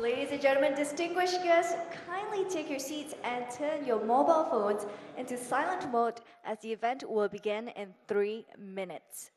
Ladies and gentlemen, distinguished guests, kindly take your seats and turn your mobile phones into silent mode as the event will begin in 3 minutes.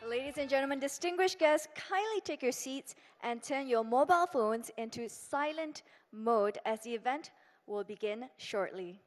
Ladies and gentlemen, distinguished guests, kindly take your seats and turn your mobile phones into silent mode as the event will begin shortly.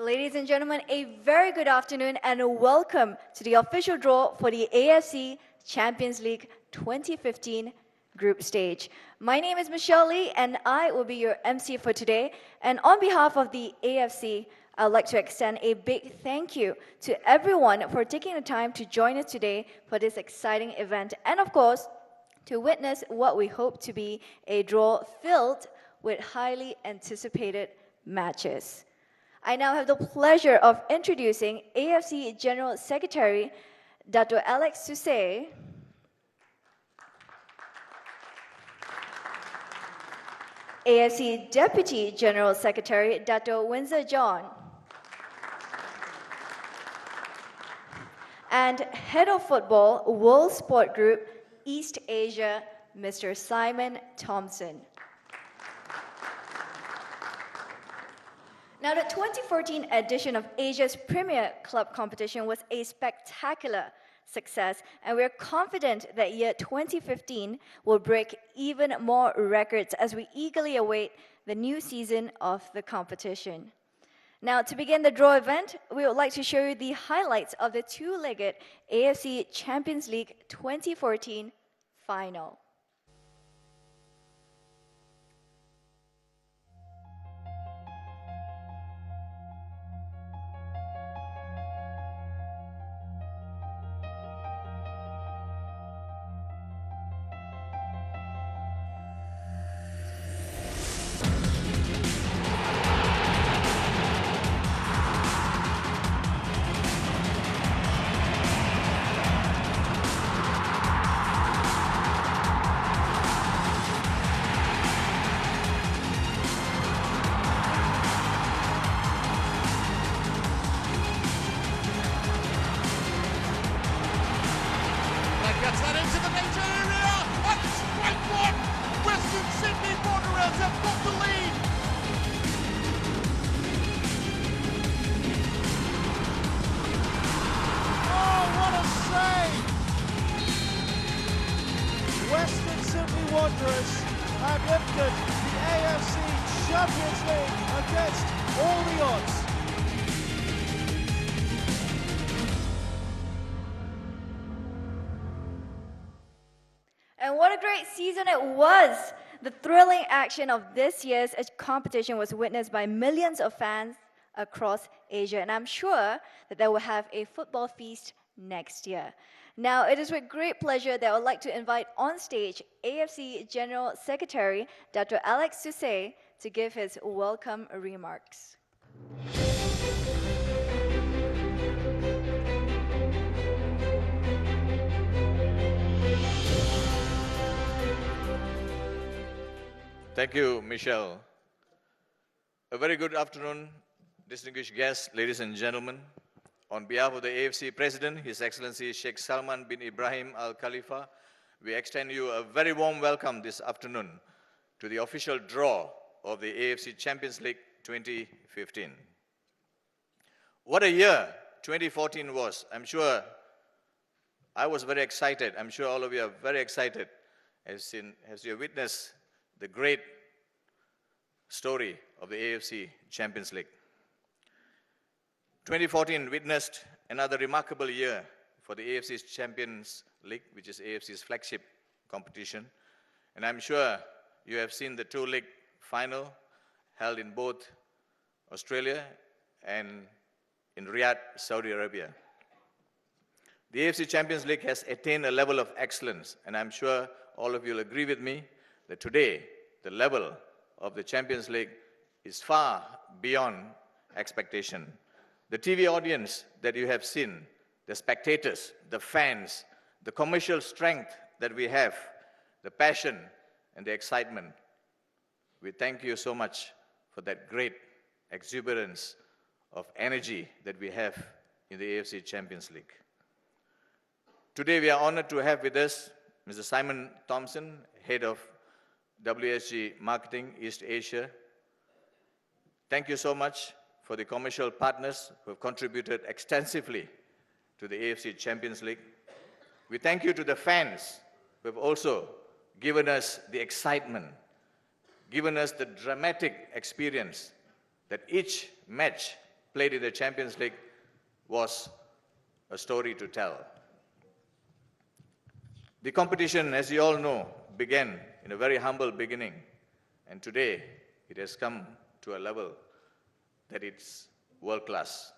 Ladies and gentlemen, a very good afternoon and a welcome to the official draw for the AFC Champions League 2015 group stage. My name is Michelle Lee, and I will be your MC for today. And on behalf of the AFC, I'd like to extend a big thank you to everyone for taking the time to join us today for this exciting event, and of course, to witness what we hope to be a draw filled with highly anticipated matches. I now have the pleasure of introducing AFC General Secretary Dr. Alex Susay, AFC Deputy General Secretary Dr. Windsor John, and Head of Football, World Sport Group, East Asia, Mr. Simon Thompson. Now, the 2014 edition of Asia's Premier Club competition was a spectacular success, and we're confident that year 2015 will break even more records as we eagerly await the new season of the competition. Now, to begin the draw event, we would like to show you the highlights of the two-legged AFC Champions League 2014 final. Gets that into the major area, and strike one! Western Sydney Wanderers have got the lead! Oh, what a save! Western Sydney Wanderers have lifted the AFC Champions League against all the odds. And what a great season it was! The thrilling action of this year's competition was witnessed by millions of fans across Asia, and I'm sure that they will have a football feast next year. Now, it is with great pleasure that I would like to invite on stage AFC General Secretary Dr. Alex Susay to give his welcome remarks. Thank you, Michelle. A very good afternoon, distinguished guests, ladies and gentlemen. On behalf of the AFC President, His Excellency Sheikh Salman bin Ibrahim Al Khalifa, we extend you a very warm welcome this afternoon to the official draw of the AFC Champions League 2015. What a year 2014 was. I'm sure I was very excited. I'm sure all of you are very excited as you witness the great story of the AFC Champions League. 2014 witnessed another remarkable year for the AFC Champions League, which is AFC's flagship competition. And I'm sure you have seen the two-league final held in both Australia and in Riyadh, Saudi Arabia. The AFC Champions League has attained a level of excellence, and I'm sure all of you will agree with me that today, the level of the Champions League is far beyond expectation. The TV audience that you have seen, the spectators, the fans, the commercial strength that we have, the passion and the excitement, we thank you so much for that great exuberance of energy that we have in the AFC Champions League. Today, we are honored to have with us Mr. Simon Thompson, Head of WSG Marketing East Asia. Thank you so much for the commercial partners who have contributed extensively to the AFC Champions League. We thank you to the fans who have also given us the excitement, given us the dramatic experience that each match played in the Champions League was a story to tell. The competition, as you all know, began in a very humble beginning, and today it has come to a level that it's world-class.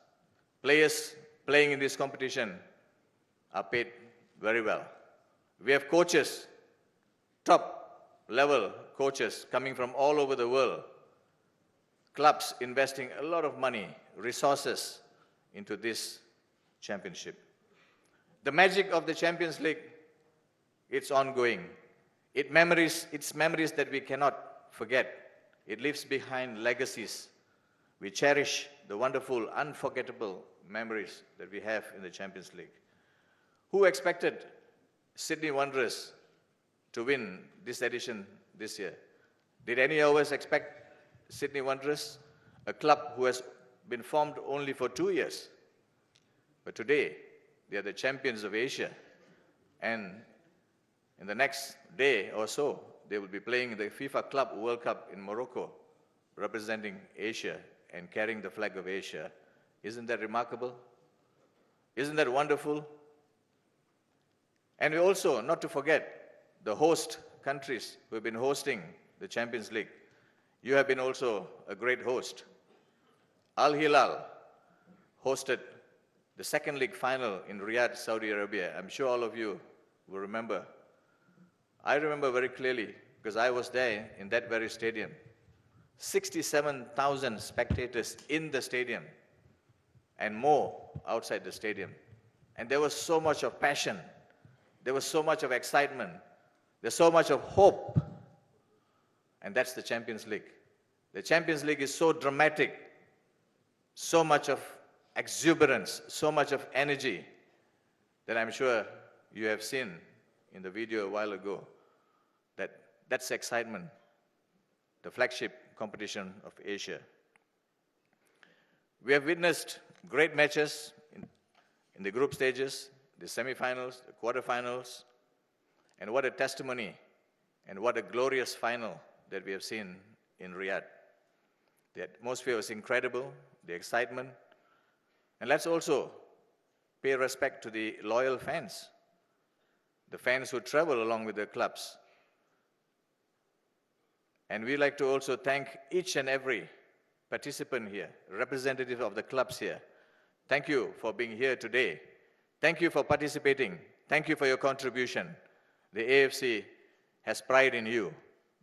Players playing in this competition are paid very well. We have coaches, top-level coaches coming from all over the world, clubs investing a lot of money, resources into this championship. The magic of the Champions League, it's ongoing. It's memories that we cannot forget. It leaves behind legacies. We cherish the wonderful, unforgettable memories that we have in the Champions League. Who expected Sydney Wanderers to win this edition this year? Did any of us expect Sydney Wanderers, a club who has been formed only for 2 years? But today, they are the champions of Asia. And in the next day or so, they will be playing the FIFA Club World Cup in Morocco, representing Asia and carrying the flag of Asia. Isn't that remarkable? Isn't that wonderful? And we also, not to forget, the host countries who have been hosting the Champions League. You have been also a great host. Al Hilal hosted the second league final in Riyadh, Saudi Arabia. I'm sure all of you will remember. I remember very clearly because I was there in that very stadium. 67,000 spectators in the stadium and more outside the stadium. And there was so much of passion. There was so much of excitement. There's so much of hope. And that's the Champions League. The Champions League is so dramatic, so much of exuberance, so much of energy that I'm sure you have seen in the video a while ago. That's excitement, the flagship competition of Asia. We have witnessed great matches in the group stages, the semi-finals, the quarter-finals, and what a testimony and what a glorious final that we have seen in Riyadh. The atmosphere was incredible, the excitement, and let's also pay respect to the loyal fans, the fans who travel along with their clubs. And we'd like to also thank each and every participant here, representative of the clubs here. Thank you for being here today. Thank you for participating. Thank you for your contribution. The AFC has pride in you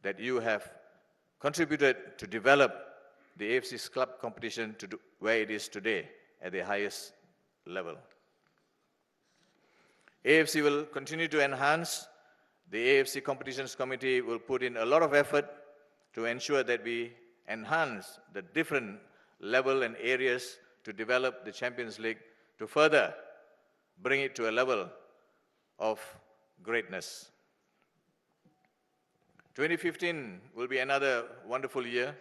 that you have contributed to develop the AFC's club competition to where it is today at the highest level. AFC will continue to enhance. The AFC Competitions Committee will put in a lot of effort to ensure that we enhance the different level and areas to develop the Champions League to further bring it to a level of greatness. 2015 will be another wonderful year.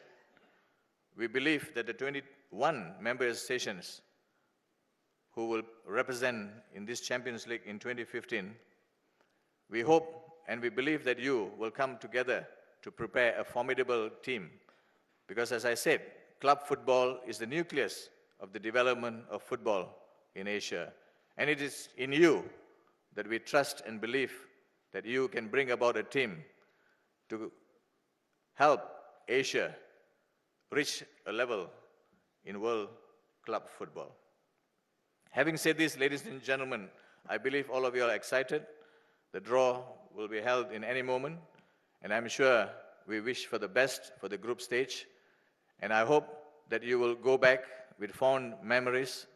We believe that the 21 member associations who will represent in this Champions League in 2015, we hope and we believe that you will come together to prepare a formidable team. Because as I said, club football is the nucleus of the development of football in Asia. And it is in you that we trust and believe that you can bring about a team to help Asia reach a level in world club football. Having said this, ladies and gentlemen, I believe all of you are excited. The draw will be held in any moment, and I'm sure we wish for the best for the group stage. And I hope that you will go back with fond memories,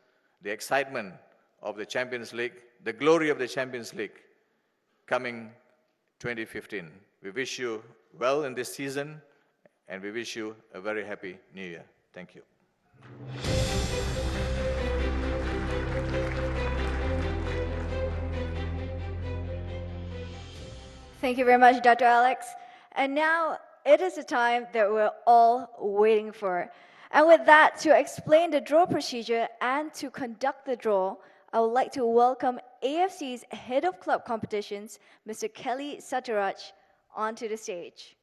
the excitement of the Champions League, the glory of the Champions League coming 2015. We wish you well in this season, and we wish you a very happy New Year. Thank you. Thank you very much, Dr. Alex. And now it is the time that we're all waiting for. And with that, to explain the draw procedure and to conduct the draw, I would like to welcome AFC's Head of Club Competitions, Mr. Kelly Sataraj, onto the stage.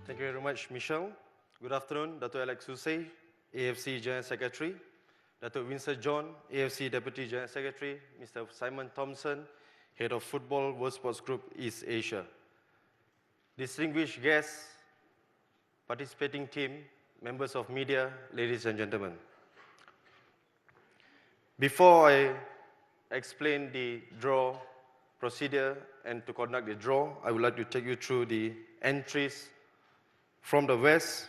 Thank you very much, Michelle. Good afternoon, Dr. Alex Hussein, AFC General Secretary, Dr. Vincent John, AFC Deputy General Secretary, Mr. Simon Thompson, Head of Football World Sports Group East Asia. Distinguished guests, participating team, members of media, ladies and gentlemen. Before I explain the draw procedure and to conduct the draw, I would like to take you through the entries from the West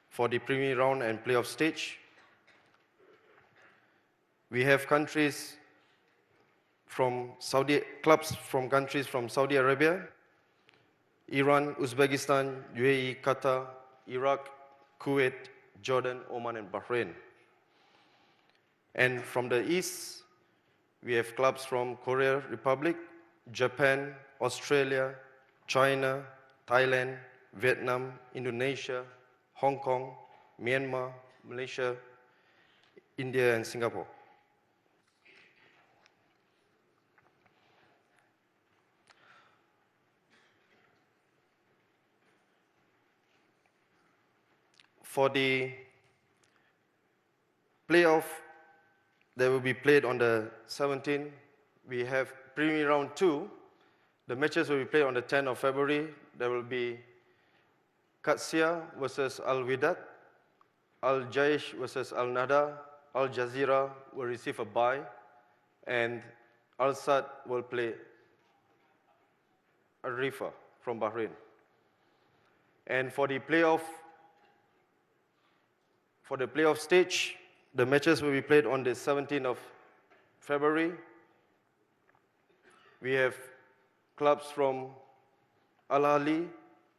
for the preliminary round and playoff stage. We have countries from clubs from countries from Saudi Arabia, Iran, Uzbekistan, UAE, Qatar, Iraq, Kuwait, Jordan, Oman, and Bahrain. And from the East, we have clubs from Korea Republic, Japan, Australia, China, Thailand, Vietnam, Indonesia, Hong Kong, Myanmar, Malaysia, India, and Singapore. For the playoff that will be played on the 17th, we have preliminary round 2. The matches will be played on the 10th of February. There will be Qadsiya versus Al-Wihdat, Al-Jaish versus Al-Nahda, Al Jazeera will receive a bye, and Al-Sad will play Al-Rifa from Bahrain. And for the playoff stage, the matches will be played on the 17th of February. We have clubs from Al Ahly,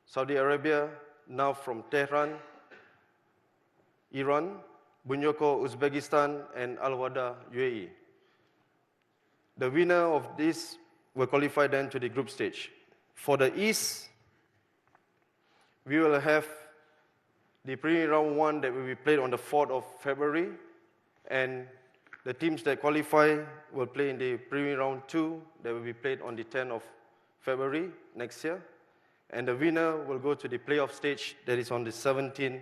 Saudi Arabia, now from Tehran, Iran, Bunyoko, Uzbekistan, and Al Wada, UAE. The winner of this will qualify then to the group stage. For the East, we will have the preliminary round 1 that will be played on the 4th of February, and the teams that qualify will play in the preliminary round 2 that will be played on the 10th of February next year, and the winner will go to the playoff stage that is on the 17th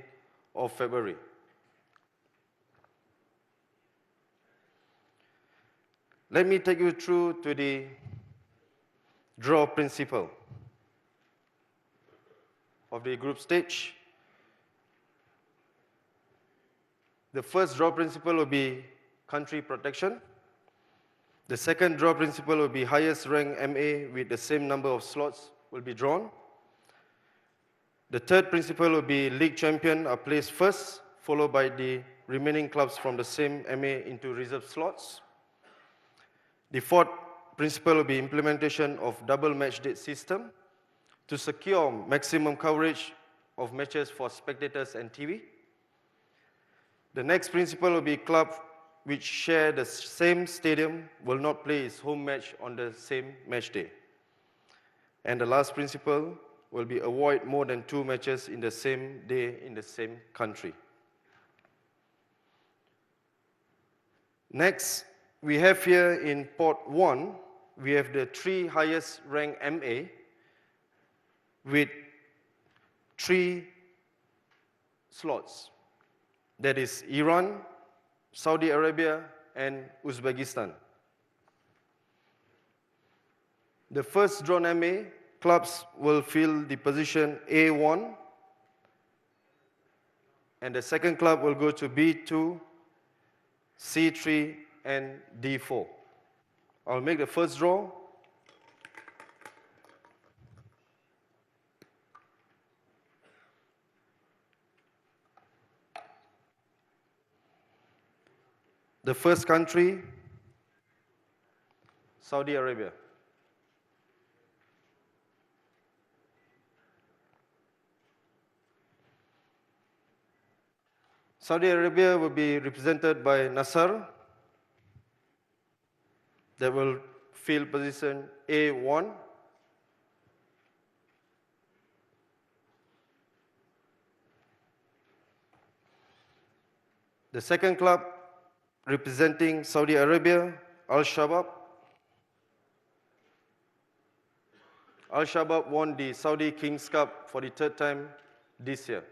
of February. Let me take you through to the draw principle of the group stage. The first draw principle will be country protection. The second draw principle will be highest rank MA with the same number of slots will be drawn. The third principle will be league champion are placed first, followed by the remaining clubs from the same MA into reserve slots. The fourth principle will be implementation of double match date system to secure maximum coverage of matches for spectators and TV. The next principle will be club which share the same stadium will not play its home match on the same match day. And the last principle will be avoid more than 2 matches in the same day in the same country. Next, we have here in pot 1, we have the 3 highest ranked MA with 3 slots. That is Iran, Saudi Arabia, and Uzbekistan. The first drawn MA clubs will fill the position A1, and the second club will go to B2, C3, and D4. I'll make the first draw. The first country, Saudi Arabia. Saudi Arabia will be represented by Nasser, that will fill position A1. The second club representing Saudi Arabia, Al-Shabaab. Al-Shabaab won the Saudi Kings Cup for the 3rd time this year.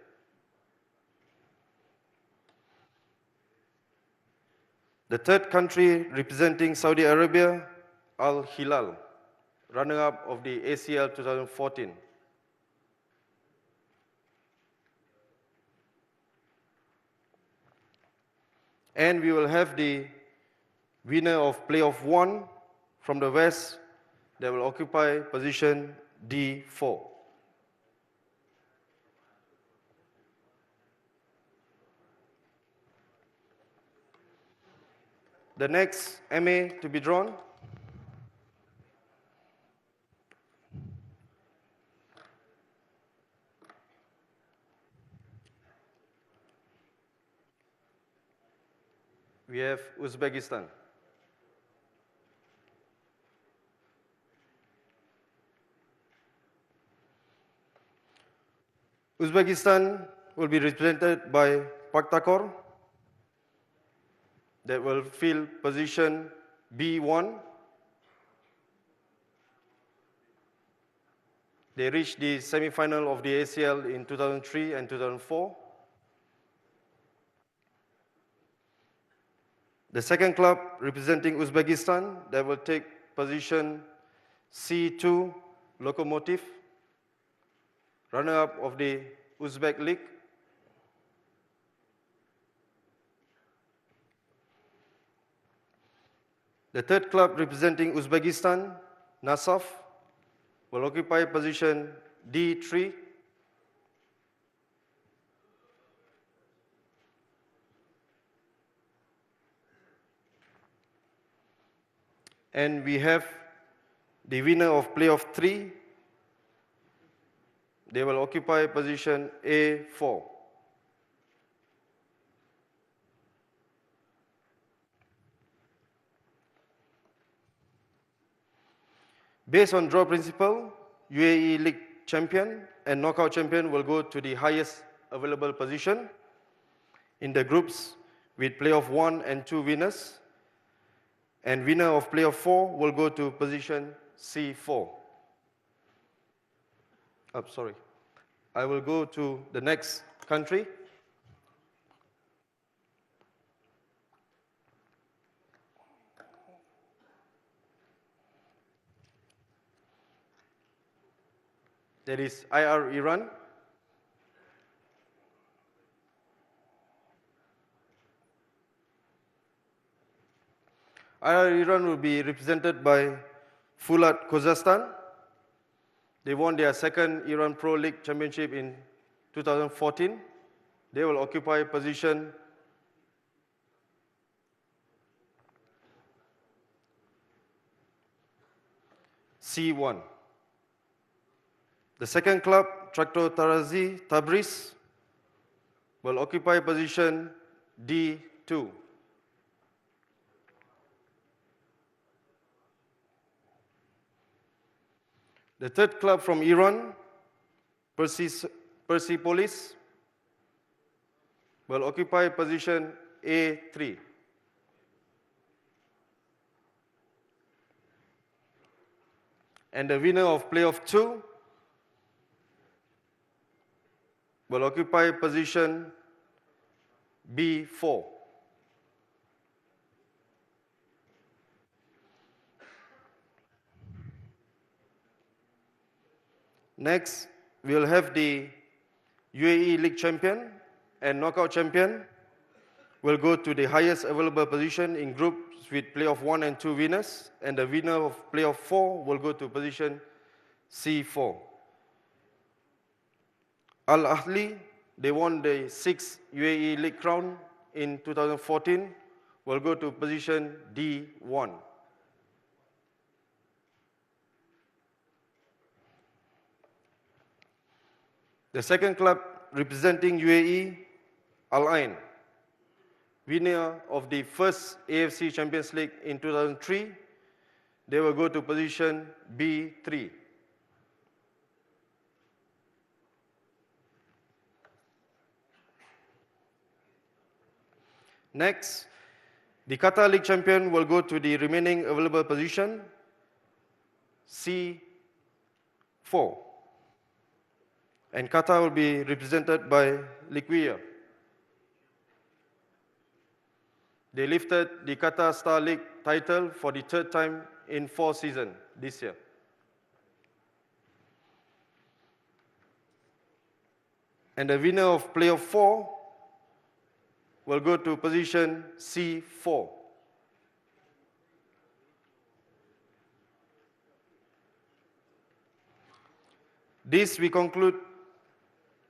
The third country representing Saudi Arabia, Al Hilal, runner-up of the ACL 2014. And we will have the winner of playoff 1 from the West that will occupy position D4. The next MA to be drawn we have Uzbekistan. Uzbekistan will be represented by Paktakor that will fill position B1. They reached the semi-final of the ACL in 2003 and 2004. The second club representing Uzbekistan that will take position C2, Lokomotiv, runner-up of the Uzbek League. The third club representing Uzbekistan, Nasaf, will occupy position D3. And we have the winner of playoff 3. They will occupy position A4. Based on draw principle, UAE League champion and knockout champion will go to the highest available position in the groups with playoff 1 and 2 winners. And winner of playoff 4 will go to position C4. I will go to the next country. That is IR Iran. IR Iran will be represented by Fulat Kazakhstan. They won their second Iran Pro League Championship in 2014. They will occupy position C1. The second club, Traktor Tarazi Tabriz, will occupy position D2. The third club from Iran, Persepolis, will occupy position A3. And the winner of playoff 2 will occupy position B4. Next, we will have the UAE League champion and knockout champion will go to the highest available position in groups with playoff 1 and 2 winners, and the winner of playoff 4 will go to position C4. Al Ahly, they won the 6th UAE League crown in 2014, will go to position D1. The second club representing UAE, Al Ain, winner of the first AFC Champions League in 2003, they will go to position B3. Next, the Qatar League champion will go to the remaining available position, C4. And Qatar will be represented by Liquiya. They lifted the Qatar Star League title for the third time in 4 seasons this year. And the winner of playoff 4 will go to position C4. This we conclude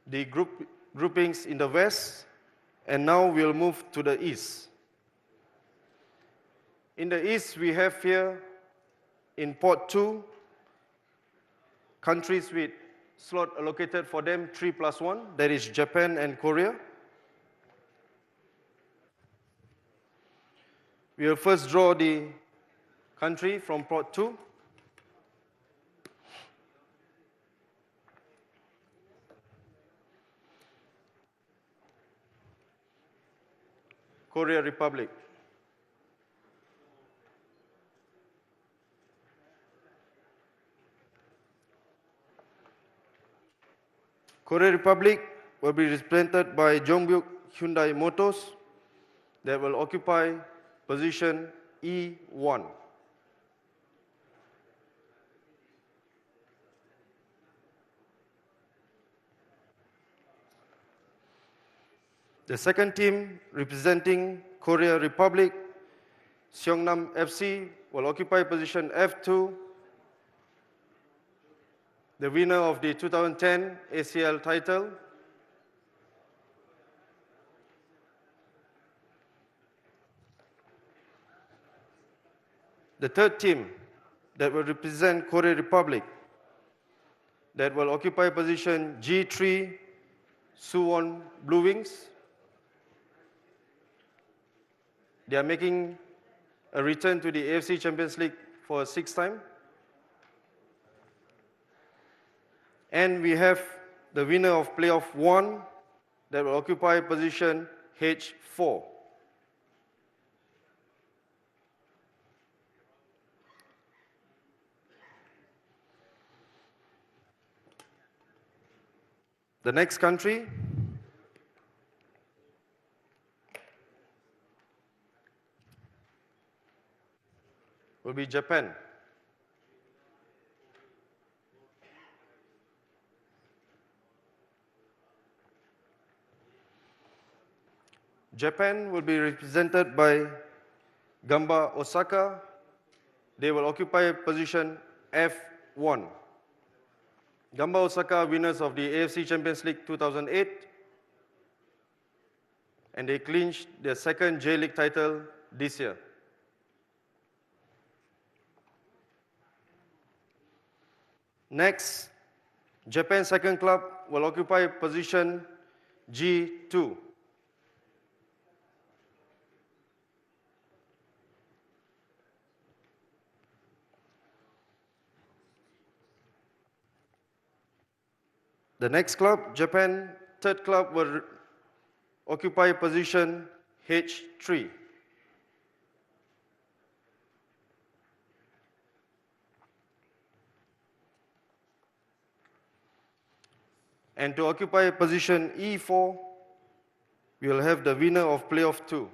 the groupings in the West, and now we'll move to the East. In the East, we have here in Pot 2, countries with slot allocated for them 3+1, that is Japan and Korea. We will first draw the country from Pot 2. Korea Republic. Korea Republic will be represented by Jeongbuk Hyundai Motors that will occupy position E1. The second team representing Korea Republic, Seongnam FC, will occupy position F2. The winner of the 2010 ACL title. The third team that will represent Korea Republic, that will occupy position G3, Suwon Blue Wings. They are making a return to the AFC Champions League for a 6th time. And we have the winner of playoff 1 that will occupy position H4. The next country will be Japan. Japan will be represented by Gamba Osaka. They will occupy position F1. Gamba Osaka, winners of the AFC Champions League 2008, and they clinched their second J-League title this year. Next, Japan's second club will occupy position G2. The next club, Japan, third club, will occupy position H3. And to occupy position E4, we will have the winner of playoff 2.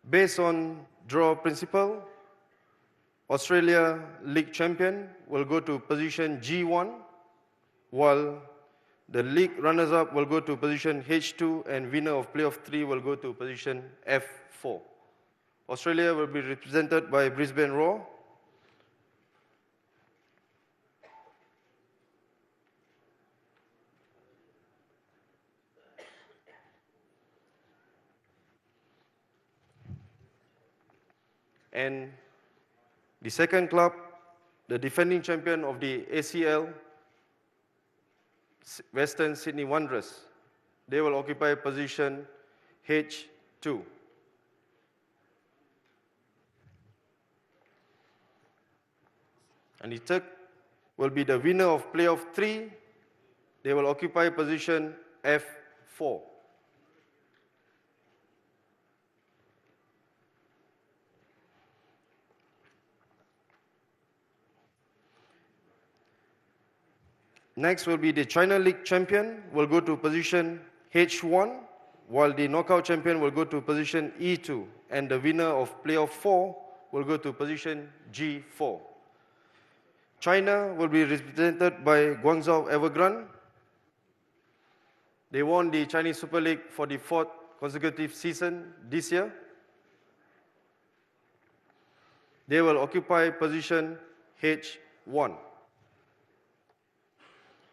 Based on draw principle, Australia League champion will go to position G1, while the league runners-up will go to position H2, and winner of playoff 3 will go to position F4. Australia will be represented by Brisbane Roar. And the second club, the defending champion of the ACL, Western Sydney Wanderers, they will occupy position H2. And the third will be the winner of playoff 3. They will occupy position F4. Next will be the China League champion will go to position H1, while the knockout champion will go to position E2, and the winner of playoff 4 will go to position G4. China will be represented by Guangzhou Evergrande. They won the Chinese Super League for the 4th consecutive season this year. They will occupy position H1.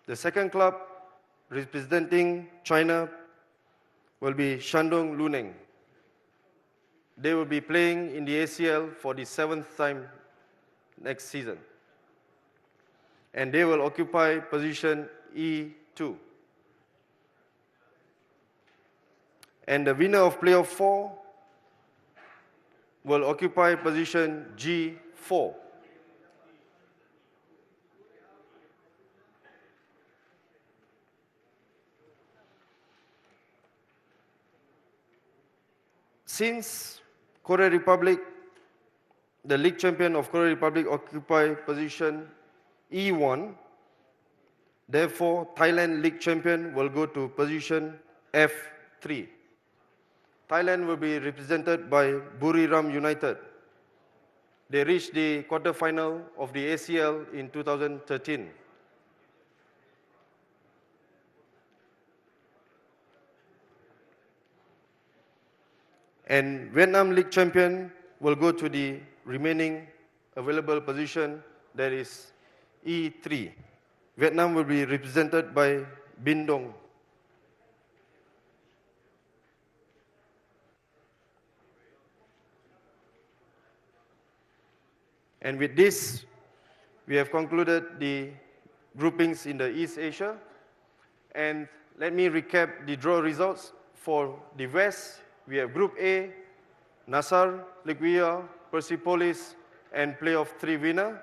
The second club representing China will be Shandong Luneng. They will be playing in the ACL for the 7th time next season. And they will occupy position E2. And the winner of playoff 4 will occupy position G4. Since Korea Republic, the league champion of Korea Republic occupy position E1, therefore Thailand league champion will go to position F3. Thailand will be represented by Buriram United. They reached the quarter-final of the ACL in 2013. And Vietnam League champion will go to the remaining available position, that is E3. Vietnam will be represented by Binh Dong. And with this, we have concluded the groupings in the East Asia. And let me recap the draw results. For the West, we have Group A, Nasar, Liguia, Persepolis, and playoff 3 winner.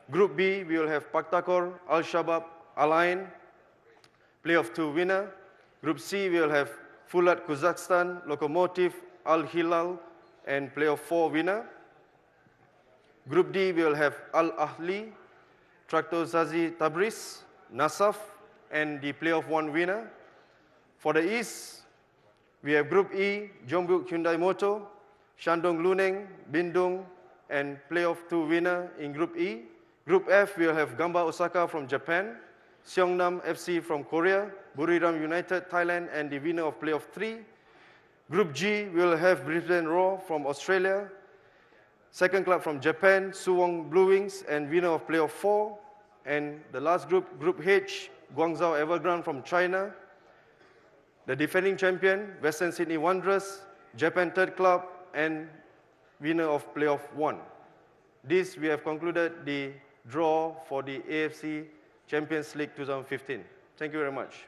Group B, we will have Paktakor, Al-Shabaab, Al-Ain, playoff 2 winner. Group C, we will have Fulat Kazakhstan, Lokomotiv, Al-Hilal, and playoff 4 winner. Group D, we will have Al-Ahli, Traktor Zazi Tabriz, Nasaf, and the playoff 1 winner. For the East, we have Group E, Jeonbuk Hyundai Motor, Shandong Luneng, Binh Dong, and playoff 2 winner in Group E. Group F, we will have Gamba Osaka from Japan, Seongnam FC from Korea, Buriram United Thailand, and the winner of playoff 3. Group G, we will have Brisbane Roar from Australia, second club from Japan, Suwon Blue Wings, and winner of playoff 4. And the last group, Group H, Guangzhou Evergrande from China, the defending champion, Western Sydney Wanderers, Japan third club, and winner of playoff 1. This, we have concluded the draw for the AFC Champions League 2015. Thank you very much.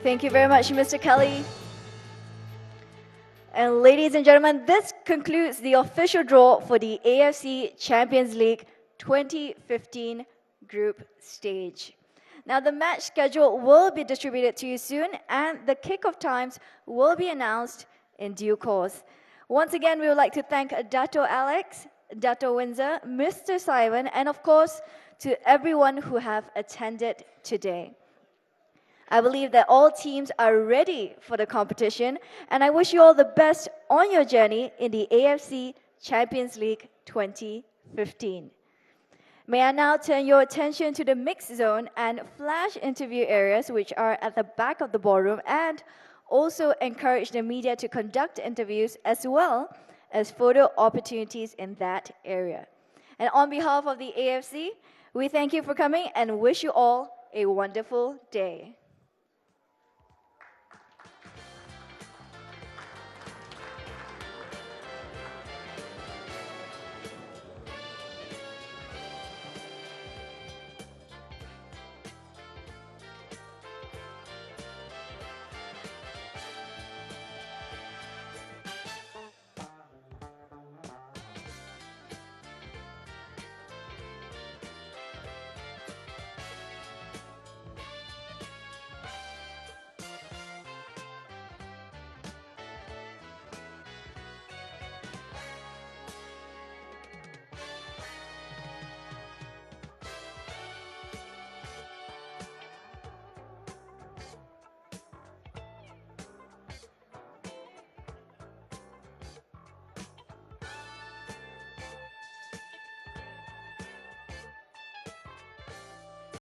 Thank you very much, Mr. Kelly. And ladies and gentlemen, this concludes the official draw for the AFC Champions League 2015 group stage. Now, the match schedule will be distributed to you soon, and the kickoff times will be announced in due course. Once again, we would like to thank Dato Alex, Dato Windsor, Mr. Simon, and of course, to everyone who have attended today. I believe that all teams are ready for the competition, and I wish you all the best on your journey in the AFC Champions League 2015. May I now turn your attention to the mixed zone and flash interview areas, which are at the back of the ballroom, and also encourage the media to conduct interviews as well as photo opportunities in that area. And on behalf of the AFC, we thank you for coming and wish you all a wonderful day.